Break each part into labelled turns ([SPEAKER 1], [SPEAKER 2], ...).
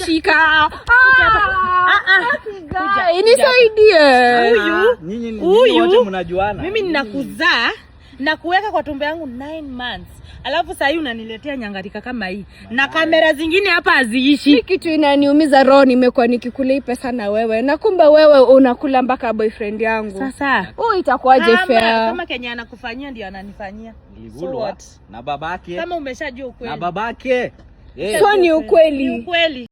[SPEAKER 1] Shika. Nisaidie.
[SPEAKER 2] Nyinyi wote mnajuana.
[SPEAKER 3] Mimi ninakuzaa na kuweka kwa tumbo yangu 9 months. Alafu sasa hii unaniletea nyangarika kama hii. Na kamera zingine hapa haziishi.
[SPEAKER 1] Kitu inaniumiza roho, nimekuwa nikikula pesa na wewe. Na kumbe wewe unakula mpaka boyfriend yangu.
[SPEAKER 3] Sasa,
[SPEAKER 1] itakuwaje fair?
[SPEAKER 3] Kama Kenya anakufanyia ndio ananifanyia.
[SPEAKER 2] So what? Na babake.
[SPEAKER 3] Kama umeshajua ukweli.
[SPEAKER 2] Na babake.
[SPEAKER 1] So ni ukweli.
[SPEAKER 3] Ni ukweli.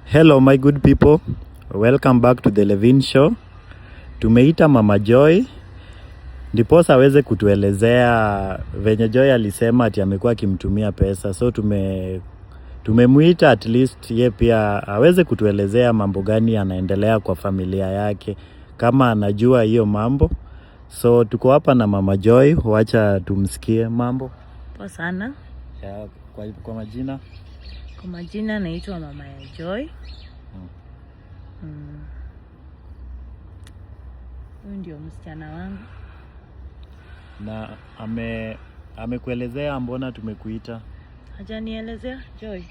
[SPEAKER 4] Hello my good people. Welcome back to the Levin Show. Tumeita Mama Joy ndiposa aweze kutuelezea venye Joy alisema ati amekuwa akimtumia pesa. So tumemuita at least ye pia aweze kutuelezea mambo gani anaendelea kwa familia yake, kama anajua hiyo mambo. So tuko hapa na Mama Joy, wacha tumsikie mambo.
[SPEAKER 3] Poa sana.
[SPEAKER 4] Kwa majina?
[SPEAKER 3] Kwa majina naitwa Mama ya Joy. Huyu ndio msichana wangu.
[SPEAKER 4] Na amekuelezea mbona tumekuita?
[SPEAKER 3] Hajanielezea Joy.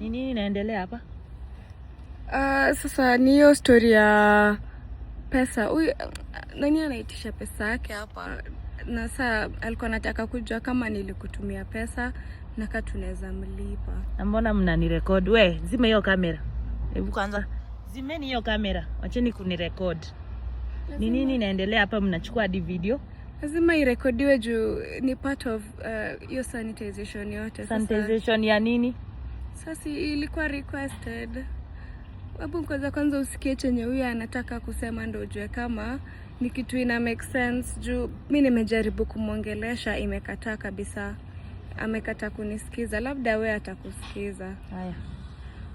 [SPEAKER 3] Ni nini inaendelea hapa?
[SPEAKER 1] Sasa ni hiyo story ya pesa. Huyu nani anaitisha pesa yake hapa? Na sasa alikuwa anataka kujua kama nilikutumia pesa na kama tunaweza mlipa.
[SPEAKER 3] Na mbona mnanirecord? We, zima hiyo kamera. Hebu kwanza zimeni hiyo kamera. Wacheni kunirecord. Ni nini inaendelea hapa, mnachukua hadi video?
[SPEAKER 1] Lazima irekodiwe juu ni part of your sanitization yote.
[SPEAKER 3] Sanitization ya nini?
[SPEAKER 1] Sasa ilikuwa requested. Hebu kwanza usikie chenye huyu anataka kusema ndio ujue kama ni kitu ina make sense juu mimi nimejaribu kumongelesha imekataa kabisa. Amekataa kunisikiza, labda wewe atakusikiza.
[SPEAKER 3] Haya.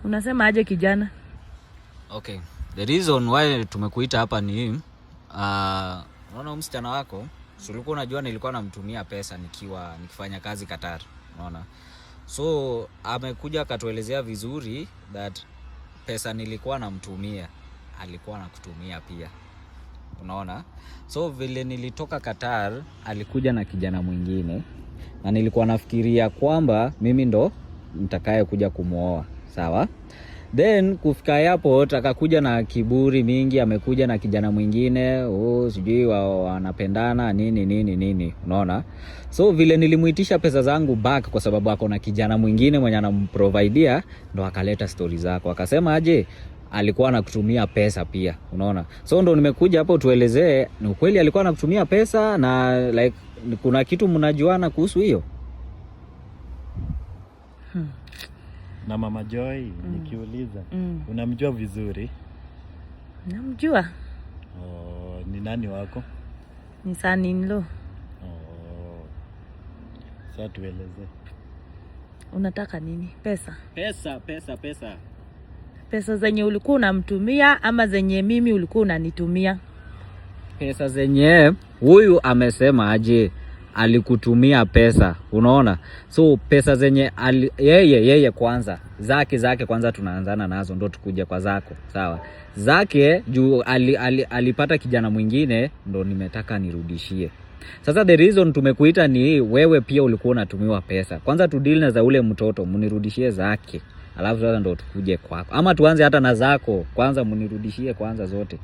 [SPEAKER 3] Unasema aje kijana?
[SPEAKER 2] Okay. The reason why tumekuita hapa ni unaona msichana wako, ulikuwa unajua nilikuwa namtumia pesa nikifanya kazi Qatar, unaona. So amekuja akatuelezea vizuri that pesa nilikuwa namtumia alikuwa anakutumia pia, unaona. So vile nilitoka Qatar alikuja na kijana mwingine na nilikuwa nafikiria kwamba mimi ndo nitakaye kuja kumuoa, sawa? Then kufika airport akakuja na kiburi mingi, amekuja na kijana mwingine, sijui wanapendana nini, unaona. So vile nilimuitisha pesa zangu back kwa sababu ako na kijana mwingine mwenye anamprovidea, ndo akaleta stories zako. Akasema aje alikuwa anakutumia pesa pia, unaona. So ndo nimekuja hapo tuelezee ni ukweli alikuwa anakutumia pesa na like kuna kitu mnajuana kuhusu hiyo.
[SPEAKER 4] Na Mama Joy, nikiuliza, unamjua vizuri?
[SPEAKER 3] Namjua.
[SPEAKER 4] Ni nani wako?
[SPEAKER 3] Ni son-in-law.
[SPEAKER 4] Sasa tueleze.
[SPEAKER 3] Unataka nini? Pesa.
[SPEAKER 2] Pesa.
[SPEAKER 3] Pesa zenye ulikuwa unamtumia ama zenye mimi ulikuwa unanitumia?
[SPEAKER 2] Pesa zenye huyu amesema aje alikutumia pesa, unaona. So pesa zenye yeye kwanza zake kwanza tunaanzana nazo ndo tukuje kwa zako, sawa? Zake juu alipata kijana mwingine ndo nimetaka nirudishie. Sasa the reason tumekuita ni wewe pia ulikuwa unatumiwa pesa. Kwanza tu deal na za ule mtoto, munirudishie zake. Alafu sasa ndo tukuje kwako. Ama tuanze hata na zako, kwanza munirudishie kwanza zote.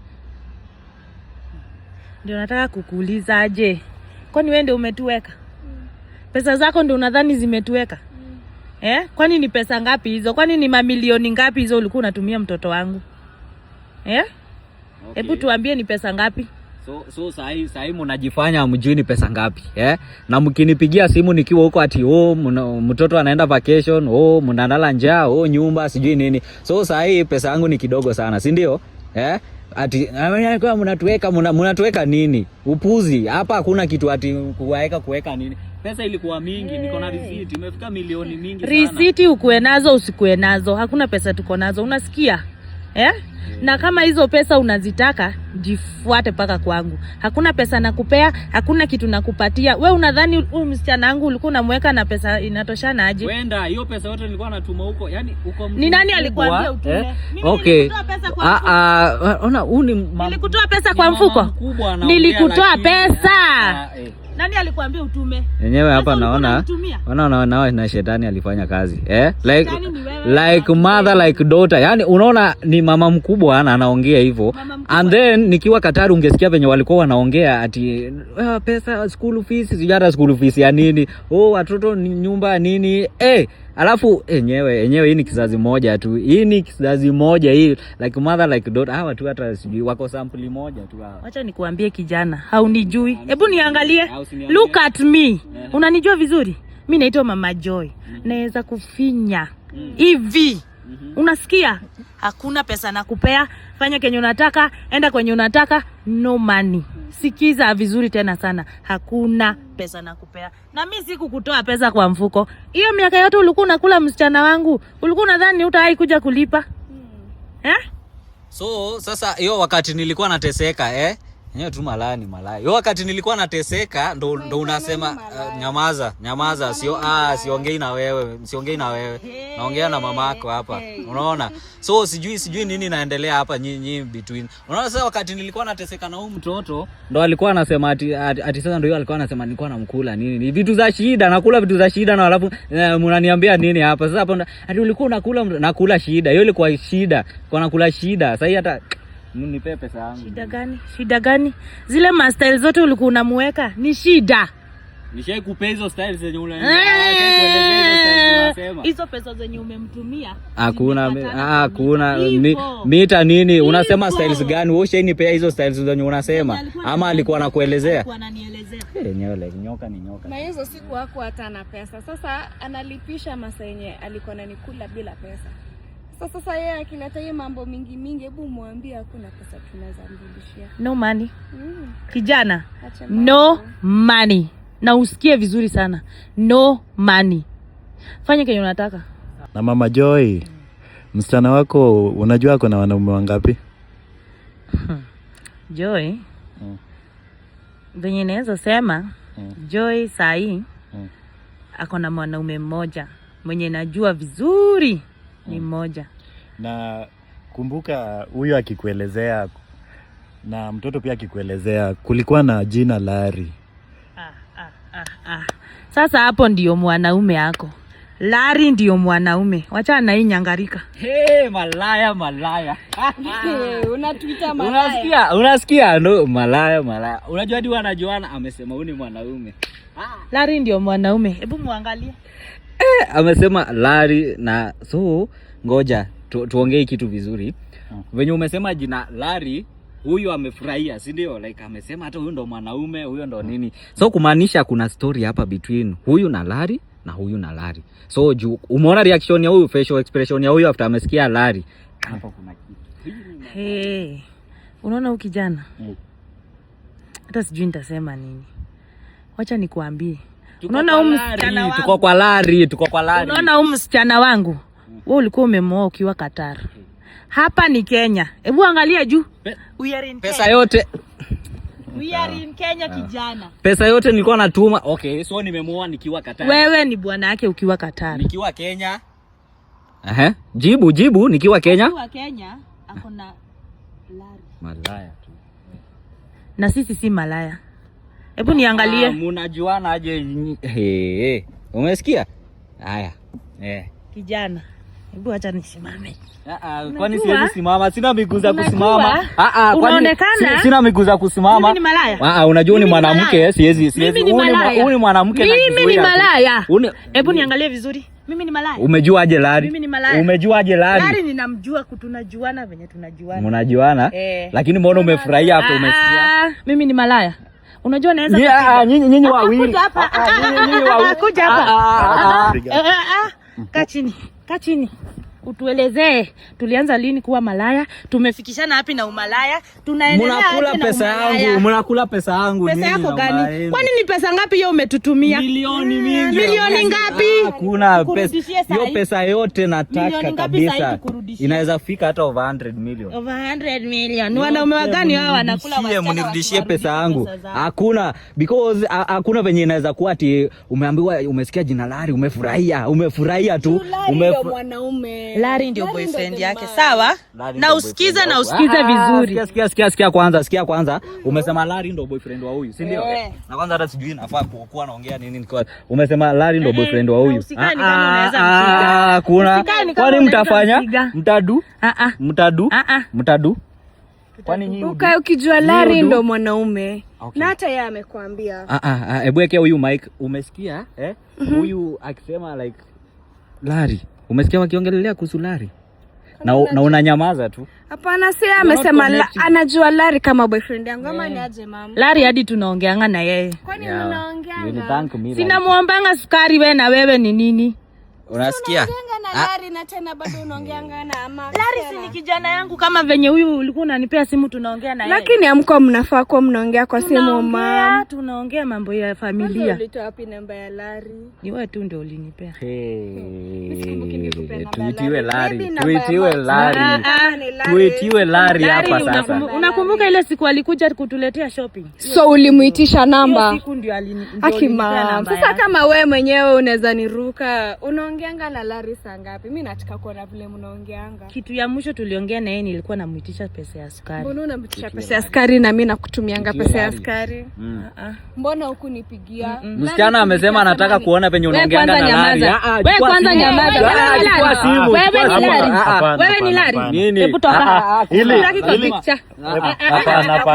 [SPEAKER 3] Ndio nataka kukuuliza aje. Kwani wewe ndio umetuweka? Pesa zako ndio unadhani zimetuweka? Kwani ni pesa ngapi hizo? Kwani ni mamilioni ngapi hizo ulikuwa unatumia mtoto wangu? Hebu tuambie ni pesa ngapi?
[SPEAKER 2] So sahi mnajifanya mjui ni pesa ngapi, Na mkinipigia simu nikiwa huko ati mtoto anaenda vacation, mnalala njaa, nyumba sijui nini. So sahi pesa yangu ni kidogo sana, si ndio? Ati kwa mnatuweka nini? Upuzi. Hapa hakuna kitu ati kuweka nini. Pesa ilikuwa mingi, niko na receipt, imefika milioni mingi sana.
[SPEAKER 3] Receipt ukuwe nazo usikuwe nazo, hakuna pesa tuko nazo, unasikia? Na kama hizo pesa unazitaka, jifuate paka kwangu. Hakuna pesa nakupea, hakuna kitu nakupatia. Wewe unadhani huyu msichana wangu ulikuwa unamweka na pesa inatoshana aje?
[SPEAKER 2] Wenda hiyo pesa yote nilikuwa natuma huko, yani uko
[SPEAKER 3] ni nani alikuambia utume?
[SPEAKER 2] Okay. Nilikutoa pesa kwa mfuko.
[SPEAKER 3] Nilikutoa pesa kwa mfuko? Nilikutoa pesa. Nani alikwambia utume?
[SPEAKER 2] Yenyewe hapa naona na shetani alifanya kazi. Like mother like daughter. Yaani unaona ni mama mkubwa anaongea hivyo. And then nikiwa Qatar ungesikia venye walikuwa wanaongea ati pesa school fees, sijara school fees ya nini? Watoto ni nyumba nini? Alafu yenyewe hii ni kizazi moja tu. Hii ni kizazi moja hii like mother like daughter. Hawa tu hata sijui wako sample moja tu hawa.
[SPEAKER 3] Acha nikuambie kijana, haunijui. Hebu niangalie. Look at me. Unanijua vizuri? Mimi naitwa Mama Joy. Naweza kufinya hivi. Unasikia? Hakuna pesa nakupea. Fanya kenye unataka, enda kwenye unataka, no money. Sikiza vizuri tena sana. Hakuna pesa nakupea. Na mimi sikukutoa pesa kwa mfuko. Hiyo miaka yote ulikuwa unakula msichana wangu. Ulikuwa unadhani hutawahi kuja kulipa?
[SPEAKER 2] So sasa hiyo wakati nilikuwa nateseka yenyewe tu malaya ni malaya. Hiyo wakati nilikuwa nateseka ndo unasema nyamaza siongei na wewe. Naongea na mamako hapa. Unaona? So sijui nini naendelea hapa nyinyi between. Unaona sasa wakati nilikuwa nateseka na huyu mtoto ndo alikuwa anasema ati sasa ndio alikuwa anasema nilikuwa namkula nini. Vitu za shida, nakula vitu za shida na alafu mnaniambia nini hapa? Sasa hapo ati ulikuwa nakula shida. Hiyo ilikuwa shida. Kwa nakula shida. Sasa hata nipe pesa yangu.
[SPEAKER 3] Shida gani? Zile ma style zote ulikuwa unamuweka ni shida.
[SPEAKER 2] Nishai kupe hizo styles zenye unasema.
[SPEAKER 3] Hizo pesa zenye umemtumia.
[SPEAKER 2] Hakuna mita nini? Unasema styles gani? Wewe ushainipea hizo styles zenye unasema ama alikuwa anakuelezea?
[SPEAKER 3] Alikuwa ananielezea.
[SPEAKER 2] Yenyewe nyoka ni nyoka.
[SPEAKER 1] Na hizo siku hakuwa hata na pesa. Sasa analipisha masaa yenye alikuwa ananikula bila pesa. Sasa yeye akileta hiyo mambo mingi, hebu muambie hakuna pesa tunaweza mrudishia.
[SPEAKER 3] No money. Kijana, no money. Na usikie vizuri sana. No money. Fanya kenye unataka.
[SPEAKER 4] Na Mama Joy, msichana wako unajua ako na wanaume wangapi?
[SPEAKER 3] Joy. Venye naweza sema, Joy sahi ako na mwanaume mmoja. Mwenye najua vizuri ni mmoja.
[SPEAKER 4] Na kumbuka huyo akikuelezea na mtoto pia akikuelezea kulikuwa na jina Larry.
[SPEAKER 3] Sasa hapo ndio mwanaume yako. Larry ndio mwanaume. Wacha na hii nyangarika.
[SPEAKER 2] Malaya.
[SPEAKER 1] Unatuita malaya.
[SPEAKER 2] Unasikia? No, malaya. Unajua hadi wanajuana amesema huyu ni mwanaume.
[SPEAKER 3] Larry ndio mwanaume. Hebu muangalie.
[SPEAKER 2] Amesema Larry na so ngoja tuongee kitu vizuri. Venye umesema jina Larry, huyu amefurahia, si ndio? Like amesema hata huyu ndo mwanaume, huyo ndo nini. So kumaanisha kuna story hapa between huyu na Larry na huyu na Larry. So umeona reaction ya huyu, facial expression ya huyu after amesikia Larry. Hapa kuna kitu.
[SPEAKER 3] Unaona huyu kijana? Hata sijui nitasema nini. Wacha nikuambie. Unaona huyu msichana wangu?
[SPEAKER 2] Tuko kwa Larry.
[SPEAKER 3] Unaona huyu msichana wangu? Wewe ulikuwa umemwoa ukiwa Qatar. Hapa ni Kenya. Hebu angalia juu. We are in
[SPEAKER 2] pesa
[SPEAKER 3] Kenya.
[SPEAKER 2] Yote.
[SPEAKER 3] We are in Kenya kijana.
[SPEAKER 2] Pesa yote nilikuwa natuma. Okay, so nimemuoa nikiwa Qatar.
[SPEAKER 3] Wewe ni bwana yake ukiwa Qatar.
[SPEAKER 2] Nikiwa Kenya. Jibu nikiwa Kenya.
[SPEAKER 3] Nikiwa Kenya ako na Larry.
[SPEAKER 2] Malaya tu.
[SPEAKER 3] Na sisi si malaya. Hebu niangalie.
[SPEAKER 2] Mnajuana aje? Umesikia? Haya.
[SPEAKER 3] Kijana. Hebu acha nisimame.
[SPEAKER 2] Kwani siwezi simama? Sina miguu za kusimama.
[SPEAKER 3] Unaonekana
[SPEAKER 2] sina miguu za kusimama.
[SPEAKER 3] Mimi ni malaya.
[SPEAKER 2] Unajua ni mwanamke, siwezi. Huyu ni mwanamke na
[SPEAKER 3] mimi ni malaya. Hebu niangalie vizuri. Mimi ni malaya.
[SPEAKER 2] Umejuaje Larry?
[SPEAKER 3] Mimi ni malaya.
[SPEAKER 2] Umejuaje Larry?
[SPEAKER 3] Larry ninamjua, tunajuana venye tunajuana.
[SPEAKER 2] Mnajuana? Lakini mbona umefurahia hapo umesikia?
[SPEAKER 3] Mimi ni malaya. Unajua naweza
[SPEAKER 2] nyinyi wawili.
[SPEAKER 3] Kuja hapa. Kaa chini. Utuelezee tulianza lini kuwa malaya? Tumefikishana wapi na umalaya? Tunaendelea
[SPEAKER 2] mnakula pesa yangu, mnakula pesa yangu.
[SPEAKER 3] Pesa yako gani? Kwani ni pesa ngapi hiyo umetutumia?
[SPEAKER 2] Milioni mingi.
[SPEAKER 3] Milioni ngapi?
[SPEAKER 2] Hakuna pesa. Hiyo pesa yote nataka kabisa. Inaweza fika hata over 100 million.
[SPEAKER 3] Over 100 million. Wanaume wagani hao wanakula
[SPEAKER 2] wasichana? Mnirudishie pesa yangu. Hakuna, because hakuna venye inaweza kuwa ati umeambiwa umesikia jina Larry umefurahia tu.
[SPEAKER 1] Larry ndio mwanaume.
[SPEAKER 3] Larry ndio boyfriend yake. Sawa?
[SPEAKER 2] Larry
[SPEAKER 3] Na
[SPEAKER 2] ndio
[SPEAKER 3] usikize
[SPEAKER 2] boyfriend
[SPEAKER 3] na
[SPEAKER 2] wako.
[SPEAKER 3] usikize vizuri.
[SPEAKER 2] Sikia kwanza. Umesema Larry ndio boyfriend wa huyu, si ndio? Na kwanza hata sijui nafaa kuwa naongea nini nikiwa. Umesema Larry ndio boyfriend wa huyu.
[SPEAKER 3] Usikani kama unaweza mpiga.
[SPEAKER 2] Kuna. Kwani mtafanya? Mtadu? Kwani nyinyi
[SPEAKER 1] ukae ukijua Larry ndo mwanaume. Okay. Na hata yeye amekwambia.
[SPEAKER 2] Hebu weke huyu mic. Umesikia? Huyu akisema like Larry. Umesikia wakiongelelea kuhusu Larry? Na unanyamaza tu.
[SPEAKER 1] Hapana, si amesema anajua Larry kama boyfriend yangu. Ama ni aje mama?
[SPEAKER 3] Larry hadi tunaongeanga na yeye.
[SPEAKER 1] Kwani mnaongeanga?
[SPEAKER 3] Sinamuombanga sukari wewe na wewe ni nini?
[SPEAKER 2] Unasikia?
[SPEAKER 1] Unaongeanga na Larry na tena bado unaongeanga na ama.
[SPEAKER 3] Larry si ni kijana yangu kama venye huyu ulikuwa unanipea simu tunaongea na yeye.
[SPEAKER 1] Lakini amko mnafaa kwa mnaongea kwa simu mama.
[SPEAKER 3] Tunaongea mambo ya familia.
[SPEAKER 1] Wewe ulitoa wapi namba ya Larry?
[SPEAKER 3] Ni wewe tu ndio ulinipea.
[SPEAKER 2] Tuitiwe Larry hapa sasa.
[SPEAKER 3] Unakumbuka ile siku alikuja kutuletea shopping?
[SPEAKER 1] So ulimuitisha namba?
[SPEAKER 3] Hiyo siku ndio
[SPEAKER 1] alinipea. Sasa kama wewe mwenyewe unaweza niruka, unaongeanga na Larry saa ngapi? Mimi nataka kuona vile mnaongeanga.
[SPEAKER 3] Kitu ya mwisho tuliongea na yeye nilikuwa namuitisha pesa ya sukari.
[SPEAKER 1] Mbona unamtisha pesa ya sukari na mimi nakutumianga pesa ya sukari? Mbona hukunipigia?
[SPEAKER 2] Msichana amesema anataka kuona penye unaongeanga na Larry.
[SPEAKER 3] Wewe kwanza nyamaza. Wewe ni Larry. Hebu toka.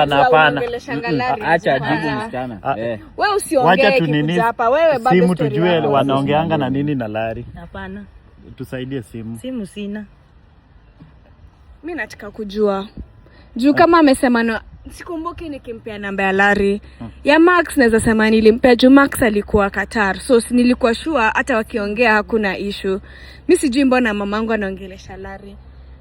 [SPEAKER 4] Hapana.
[SPEAKER 2] Acha jibu msichana.
[SPEAKER 1] Wewe usiongee hapa. Wewe bado
[SPEAKER 4] simu tujue wanaongeanga na nini na Larry.
[SPEAKER 3] Hapana.
[SPEAKER 4] Tusaidie simu.
[SPEAKER 3] Simu sina.
[SPEAKER 1] Mimi nataka kujua. Juu kama amesema no, sikumbuki nikimpea namba ya Larry. Ya Max naweza sema nilimpea juu Max alikuwa Qatar. So nilikuwa sure hata wakiongea hakuna issue. Mimi sijui mbona mamangu anaongelesha Larry.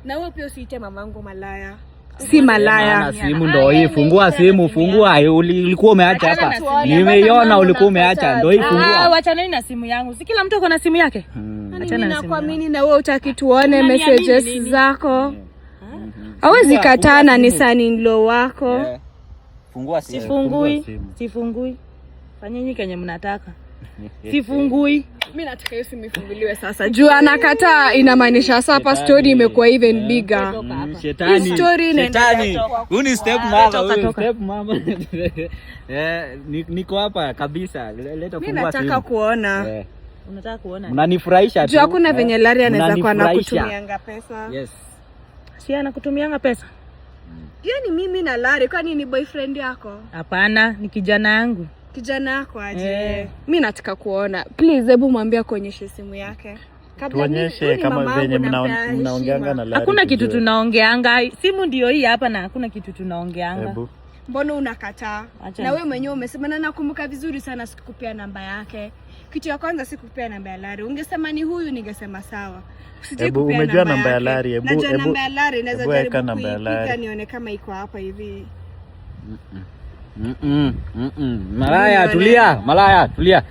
[SPEAKER 1] Na wewe pia usiite mamangu malaya. Si malaya.
[SPEAKER 2] Simu ndio hii, fungua simu, fungua. Ulikuwa umeacha hapa. Nimeiona ulikuwa umeacha. Ndio hii fungua.
[SPEAKER 3] Wachaneni na simu yangu. Si kila mtu ana simu yake?
[SPEAKER 1] Achana na simu. Nakuamini na wewe utaki tuone messages zako. Hawezi kataa na ni son-in-law wako.
[SPEAKER 2] Fungua simu.
[SPEAKER 3] Sifungui. Fanyeni kenye mnataka. Sifungui.
[SPEAKER 1] Mimi nataka hiyo simu ifunguliwe sasa. Juu anakataa inamaanisha sasa story imekuwa even bigger.
[SPEAKER 2] Shetani.
[SPEAKER 1] Shetani.
[SPEAKER 2] Uni step mama. Niko hapa kabisa. Leta fungua simu.
[SPEAKER 1] Mimi nataka kuona.
[SPEAKER 3] Unataka kuona?
[SPEAKER 2] Mnanifurahisha tu.
[SPEAKER 1] Juu hakuna venye Larry anaweza kuwa anakutumianga pesa.
[SPEAKER 2] Yes.
[SPEAKER 3] Si anakutumianga pesa?
[SPEAKER 1] Yaani mimi na Larry kwani ni boyfriend yako?
[SPEAKER 3] Hapana, ni kijana yangu.
[SPEAKER 1] Kijana yako aje? Mimi nataka kuona. Please hebu mwambie kuonyeshe simu yake.
[SPEAKER 4] Tuonyeshe kama venye mnaongeanga na Larry.
[SPEAKER 3] Hakuna kitu tunaongeanga. Simu ndio hii hapa na hakuna kitu tunaongeanga.
[SPEAKER 1] Mbona unakataa? Na wewe mwenyewe umesema na nakumbuka vizuri sana sikukupea namba yake. Kitu ya kwanza sikupea namba ya Larry. Ungesema ni huyu ningesema sawa.
[SPEAKER 4] Hebu umejua namba ya Larry. Hebu
[SPEAKER 1] namba ya Larry naweza jaribu kuipika nione kama iko hapa hivi.
[SPEAKER 2] Malaya tulia.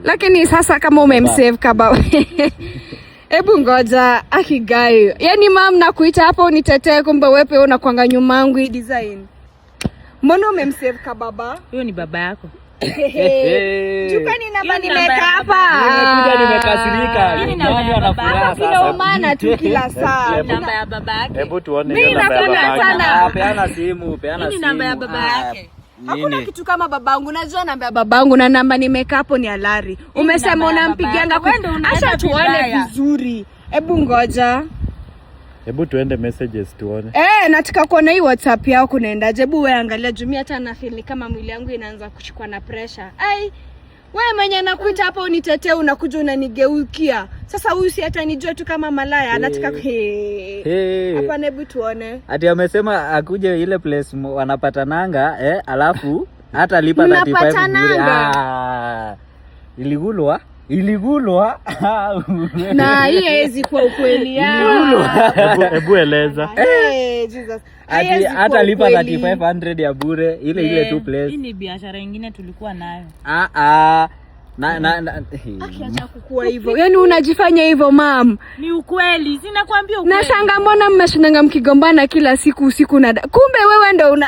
[SPEAKER 1] Lakini sasa kama umemsave kaba hebu ngoja akigayo. Yaani mama nakuita hapo unitetee kumbe wewe unakwanga nyuma yangu hii design. Mbona umemsave kababa?
[SPEAKER 3] Huyo ni baba yako.
[SPEAKER 1] Chukani namba nimeka hapa.
[SPEAKER 2] Nimekuja nimekasirika.
[SPEAKER 3] Nani
[SPEAKER 1] anafuraha sasa? Kila maana tu kila saa.
[SPEAKER 3] Namba ya baba yake.
[SPEAKER 4] Hebu tuone hiyo namba ya baba yake.
[SPEAKER 2] Peana simu.
[SPEAKER 3] Ni namba ya baba yake.
[SPEAKER 1] Hakuna kitu kama babangu. Najua namba ya babangu na namba nimeka hapo ni ya Larry. Umesema unampigianga acha tuone vizuri. Hebu ngoja.
[SPEAKER 4] Hebu tuende messages tuone.
[SPEAKER 1] Nataka kuona hii WhatsApp yao kunaendaje. Hebu wewe angalia Jumia hata na feel kama mwili wangu inaanza kuchukua na pressure. Wewe mwenye nakuita hapa unitetee unakuja unanigeukia. Sasa huyu si hata nijue tu kama malaya anataka hapa hebu tuone.
[SPEAKER 2] Ati amesema akuje ile place wanapatananga alafu hata lipa 35 bure. Iligulwa
[SPEAKER 1] na hii haiwezi kuwa ukweli
[SPEAKER 4] hebu eleza.
[SPEAKER 1] Jesus.
[SPEAKER 2] Hata lipa 3500 ya bure ile tu place.
[SPEAKER 3] Hii ni biashara nyingine tulikuwa nayo.
[SPEAKER 1] Acha kukua hivyo. Yaani unajifanya hivyo mam.
[SPEAKER 3] Ni ukweli. Sinakwambia ukweli.
[SPEAKER 1] Nashanga mbona mmeshindanga mkigombana kila siku usiku na kumbe wewe ndio una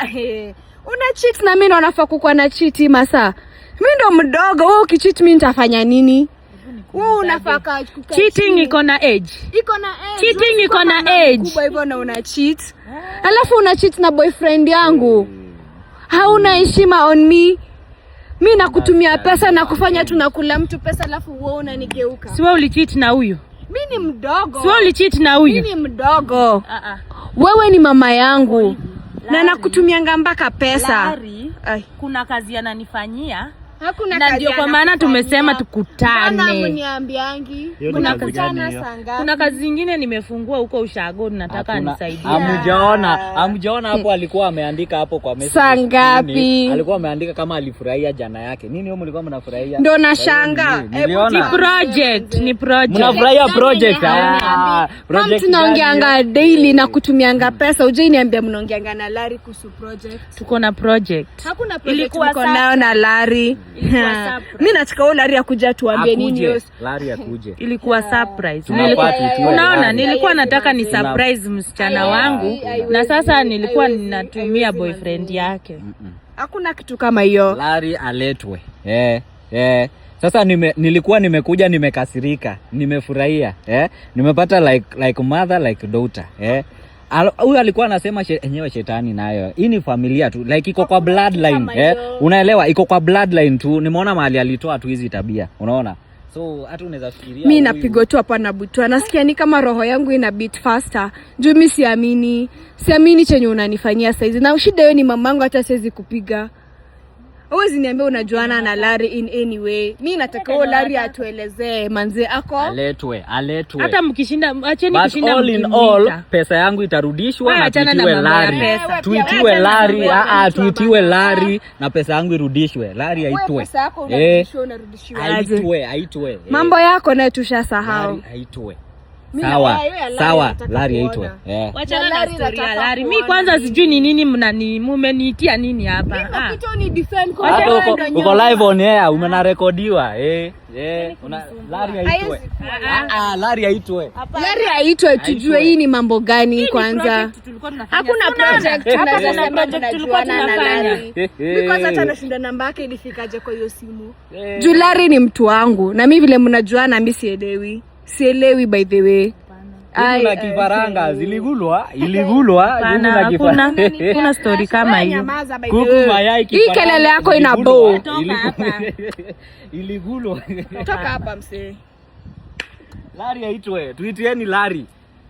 [SPEAKER 1] cheat na mimi nafaa kukua na cheat masaa. Mimi ndo mdogo, wewe ukicheat mimi nitafanya nini? Wewe unafaa
[SPEAKER 3] cheating iko na age.
[SPEAKER 1] Iko na age.
[SPEAKER 3] Cheating iko na age.
[SPEAKER 1] Kubwa hivyo na una cheat. Alafu una cheat na boyfriend yangu. Hauna heshima on me. Mimi nakutumia pesa na kufanya tunakula mtu pesa alafu wewe unanigeuka.
[SPEAKER 3] Si wewe ulicheat na huyu?
[SPEAKER 1] Mimi ni mdogo.
[SPEAKER 3] Si wewe ulicheat na huyu?
[SPEAKER 1] Mimi ni mdogo. Wewe ni mama yangu. Na nakutumianga mpaka pesa.
[SPEAKER 3] Larry, kuna kazi ananifanyia.
[SPEAKER 1] Hakuna
[SPEAKER 3] na ndio kwa maana tumesema tukutane.
[SPEAKER 1] Bana mniambiangi.
[SPEAKER 3] Kuna kazi zingine nimefungua huko ushago nataka anisaidie.
[SPEAKER 2] Hamjaona hapo alikuwa ameandika hapo kwa message.
[SPEAKER 1] Saa ngapi?
[SPEAKER 2] Alikuwa ameandika kama alifurahia jana yake. Nini wewe mlikuwa mnafurahia?
[SPEAKER 1] Ndio nashanga.
[SPEAKER 3] Ni project.
[SPEAKER 2] Mnafurahia project.
[SPEAKER 1] Project tunaongeanga daily na kutumianga pesa. Uje niambia mnaongeanga na Larry kuhusu project.
[SPEAKER 3] Tuko na project.
[SPEAKER 1] Hakuna project tuko nayo na Larry. Mimi nataka Larry akuja tuambie nini hiyo.
[SPEAKER 2] Larry akuje.
[SPEAKER 3] Ilikuwa surprise. Unaona nilikuwa nataka ni surprise msichana wangu na sasa nilikuwa ninatumia boyfriend yake.
[SPEAKER 1] Hakuna kitu kama hiyo.
[SPEAKER 2] Larry aletwe. Sasa nilikuwa nimekuja nimekasirika, nimefurahia. Nimepata like mother like daughter. Huyu alikuwa anasema enyewe shetani nayo. Hii ni familia tu. Like iko kwa bloodline. Unaelewa? Iko kwa bloodline tu. Nimeona mahali alitoa tu hizi tabia. Unaona? So hata unaweza fikiria
[SPEAKER 1] mimi napigo tu hapa na butwa. Nasikia ni kama roho yangu ina beat faster. Juu mimi siamini chenye unanifanyia saizi. Na shida wewe ni mamangu hata siwezi kupiga. Huwezi niambia unajuana na Larry in any way. Mimi nataka Larry atuelezee manze ako.
[SPEAKER 2] Aletwe.
[SPEAKER 3] Hata mkishinda acheni kushinda.
[SPEAKER 2] All in all pesa yangu itarudishwa na tuitiwe Larry. Tuitiwe Larry na pesa yangu irudishwe. Larry aitwe.
[SPEAKER 1] Pesa yako unarudishwa unarudishiwa.
[SPEAKER 2] Aitwe.
[SPEAKER 1] Mambo yako nayo tushasahau.
[SPEAKER 2] Larry aitwe. Sawa, Larry aitwe.
[SPEAKER 3] Wachana na story ya Larry. Mimi kwanza sijui ni nini mmeniitia nini hapa.
[SPEAKER 1] Mimi kitu ni defend kwa
[SPEAKER 2] uko live on air, umenarekodiwa. Larry aitwe. Larry aitwe.
[SPEAKER 1] Larry aitwe tujue hii ni mambo gani kwanza. Hakuna project tunasema tunajuana na Larry. Mimi kwanza hata nashinda namba yake ilifikaje kwa hiyo simu. Juu Larry ni mtu wangu na mimi vile mnajuana mimi sielewi by the way.
[SPEAKER 2] Kuna kifaranga iligulwa.
[SPEAKER 3] Kuna story kama hiyo.
[SPEAKER 2] Kuku mayai kifaranga.
[SPEAKER 1] Hii kelele yako ina bow.
[SPEAKER 2] Iligulwa.
[SPEAKER 1] Toka hapa msee.
[SPEAKER 2] Larry aitwe. Tuitieni Larry.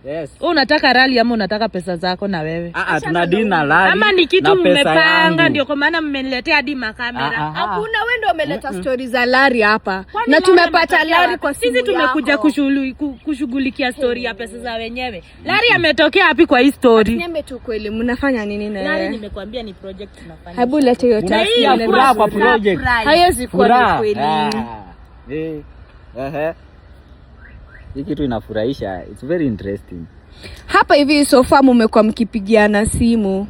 [SPEAKER 2] Yes.
[SPEAKER 3] Unataka rally ama unataka pesa zako na wewe?
[SPEAKER 2] Tunadili na Larry.
[SPEAKER 3] Ama ni kitu mmepanga ndio kwa maana mmeniletea hadi makamera.
[SPEAKER 1] Hakuna, wewe ndio umeleta stories za Larry hapa. Na tumepata Larry kwa simu
[SPEAKER 3] yako. Sisi tumekuja kushughulikia story ya pesa za wenyewe. Larry ametokea wapi kwa hii story?
[SPEAKER 1] Niambie tu kweli mnafanya nini na
[SPEAKER 3] Larry? Nimekwambia ni project tunafanya.
[SPEAKER 1] Hebu leta hiyo
[SPEAKER 2] taarifa. Furaha kwa project.
[SPEAKER 1] Haiwezi kuwa kweli.
[SPEAKER 2] Hii kitu inafurahisha. It's very interesting.
[SPEAKER 1] Hapa hivi sofa mmekuwa mkipigiana simu.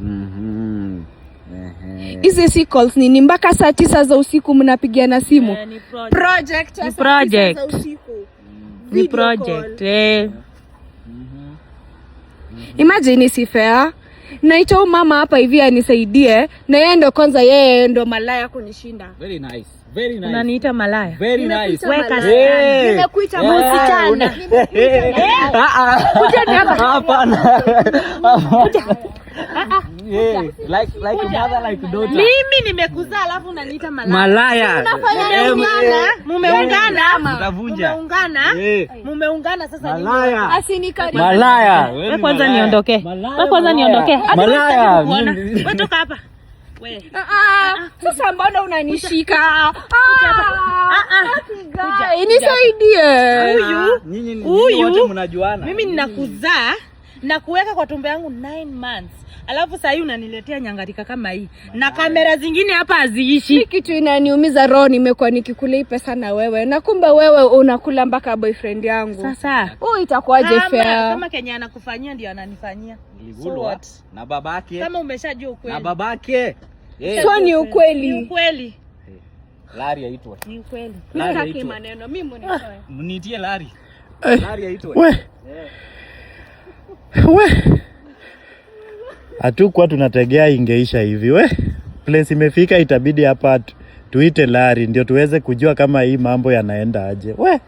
[SPEAKER 1] Hizi si calls nini mpaka saa 9 za usiku mnapigiana simu.
[SPEAKER 3] Ni
[SPEAKER 1] project.
[SPEAKER 3] Ni project.
[SPEAKER 1] Imagine si fair. Naita mama hapa hivi anisaidie na yeye ndo malaya kunishinda.
[SPEAKER 2] Very nice.
[SPEAKER 3] Unaniita malaya?
[SPEAKER 2] Very nice.
[SPEAKER 1] Nimekuita msichana. Kuja hapa.
[SPEAKER 2] Hapana. Like mother like daughter.
[SPEAKER 3] Mimi nimekuzaa alafu unaniita
[SPEAKER 2] malaya.
[SPEAKER 3] Mumeungana sasa
[SPEAKER 2] malaya.
[SPEAKER 1] Asinikaribu.
[SPEAKER 2] Malaya.
[SPEAKER 3] Wewe kwanza niondoke. Malaya. Wewe toka hapa.
[SPEAKER 1] Sasa mbona unanishika? Nisaidie.
[SPEAKER 2] Huyu wote mnajuana.
[SPEAKER 3] Mimi ninakuzaa na kuweka kwa tumbo yangu 9 months. Alafu sasa hii unaniletea nyangarika kama hii. Na kamera zingine hapa haziishi.
[SPEAKER 1] Kitu inaniumiza roho nimekuwa nikikula pesa na wewe. Na kumbe wewe unakula mpaka boyfriend yangu.
[SPEAKER 3] Sasa,
[SPEAKER 1] itakuwaje fair?
[SPEAKER 3] Kama Kenya anakufanyia ndio ananifanyia.
[SPEAKER 2] So what? Na babake.
[SPEAKER 3] Kama umeshajua ukweli.
[SPEAKER 2] Na babake.
[SPEAKER 1] So ni ukweli.
[SPEAKER 3] Ni ukweli.
[SPEAKER 2] Larry aitwe.
[SPEAKER 3] Ni ukweli.
[SPEAKER 1] Nitaki maneno mimi mnitoe.
[SPEAKER 2] Mnitie Larry. Larry aitwe.
[SPEAKER 4] Hatukuwa tunategea ingeisha hivi place imefika itabidi hapa tuite Larry ndio tuweze kujua kama hii mambo yanaenda aje. We